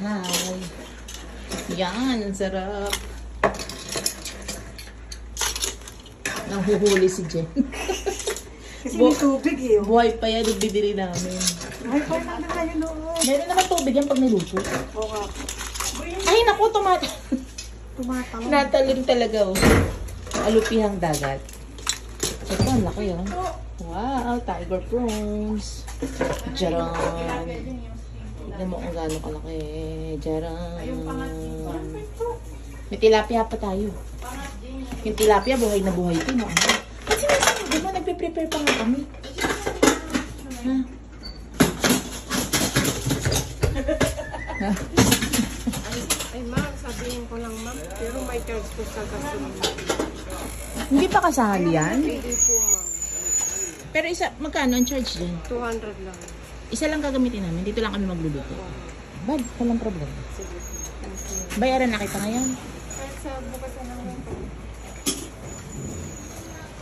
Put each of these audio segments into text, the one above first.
Hi. Yan, ang sarap. Nahuhuli si Jen. Kasi may tubig eh. Buhay pa yan, nagbibili namin. Ay, parang namin tayo noon. Meron naman tubig yan pag niluto. Oo nga. Ay, naku, Tumatawag. natalim talaga, oh. Alupihang dagat. Ito, ang laki, oh. Wow, tiger prawns. Jaran. Tignan mo kung gaano kalaki. Jaran. May tilapia pa tayo. Yung tilapia, buhay na buhay ito, no? Kasi di ba nagpe-prepare pa nga kami? Ha? Ha? Ay, ma'am, sabihin ko lang, ma'am. Pero may charge ko sa gasolina. Hindi pa kasali yan? Hindi po, ma'am. Pero isa, magkano ang charge dyan? 200 lang. Isa lang gagamitin namin. Dito lang kami magluluto. Bad, walang problema. Sige. Bayaran na kita ngayon. Kahit sa bukas na lang po.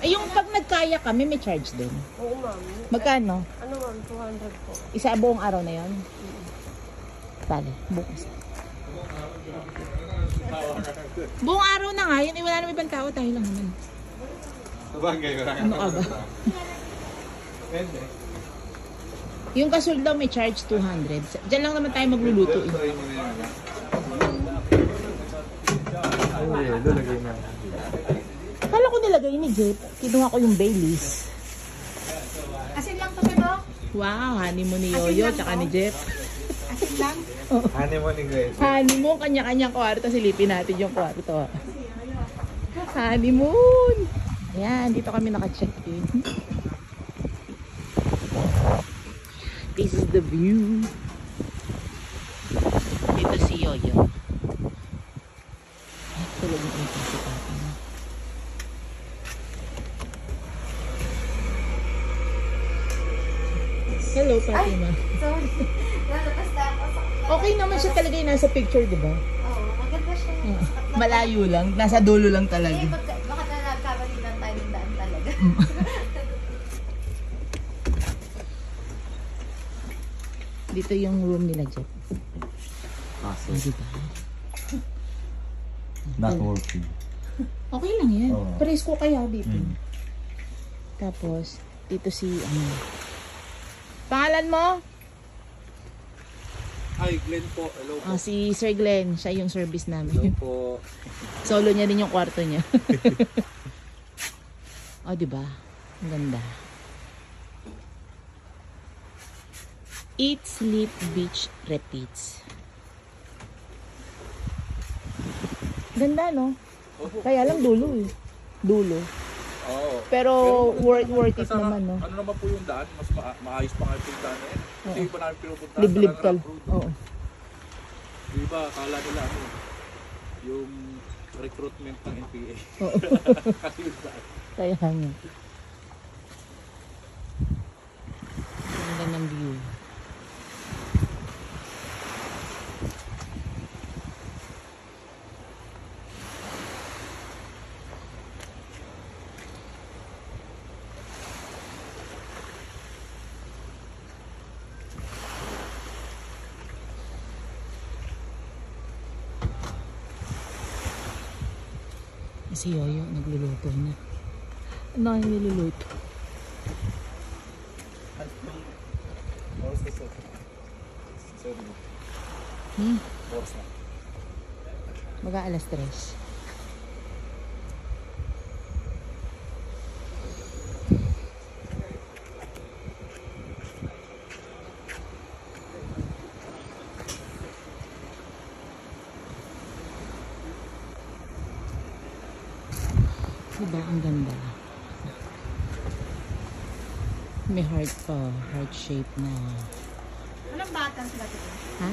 Ay, yung pag nagkaya kami, may charge din. Oo, ma'am. Magkano? Ano, ma'am? 200 po. Isa buong araw na yon. Bale, bukas. Buong araw na nga, yun. Wala naman ibang tao, tayo lang naman. Sabagay, wala Ano ka ba? Yung kasol daw may charge 200. Diyan lang naman tayo magluluto. Eh. Ay, lalagay na. Kala ko nilagay ni Jeff. Kinuha ko yung Baileys. Asin lang to, diba? Wow, honeymoon ni Yoyo tsaka ni Jeff. Asin lang? Honeymoon ni Grace. Honeymoon, kanya-kanyang kwarto. Silipin natin yung kwarto. Honeymoon! Ayan, dito kami naka-check-in. This is the view. Dito si Yoyo. Ay, tulog na ito si Papa. Hello, Fatima. Sorry. Lalabas na ako sa... Okay naman siya talaga yung nasa picture, di ba? Oo, maganda siya. Malayo lang. Nasa dulo lang talaga. Eh, baka na nagkamali lang tayo ng daan talaga. Dito yung room nila, Jeff. Awesome. Oh, diba? Not working. Okay lang yan. Oo. Pares ko kaya dito. Mm. Tapos, dito si, pangalan mo? Hi, Glenn po. Hello po. Si Sir Glenn. Siya yung service Hello namin. po. Solo niya din yung kwarto niya. Oh, diba? Ang ganda. Eat, sleep, beach, repeats. Ganda, no? Kaya lang dulo eh. Dulo. Oo. Pero worth it naman, no? Ano naman po yung daan? Mas maayos pa nga yung daan eh. Kasi iba namin pinupunta. Liblib kal. Oo. Di ba, akala nila ano, yung recruitment ng NPA. Oo. Kasi yung daan. Kaya nga. Ganda ng view. Si Yoyo nagluluto na. Ano yung niluluto? Baga alas 3. Diba ang ganda? May heart pa, heart shape na. Walang batan sila dito. Ha?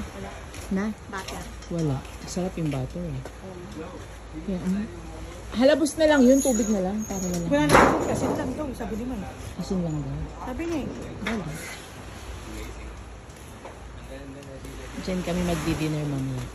Na? Batan. Wala. Sarap yung butter eh. Yan. Halabos na lang yun, tubig na lang. Para na lang. Wala na ako. Asin lang daw. Sabi ni man. Asin lang daw. Sabi niya eh. Wala. Diyan kami magdi-dinner mamaya.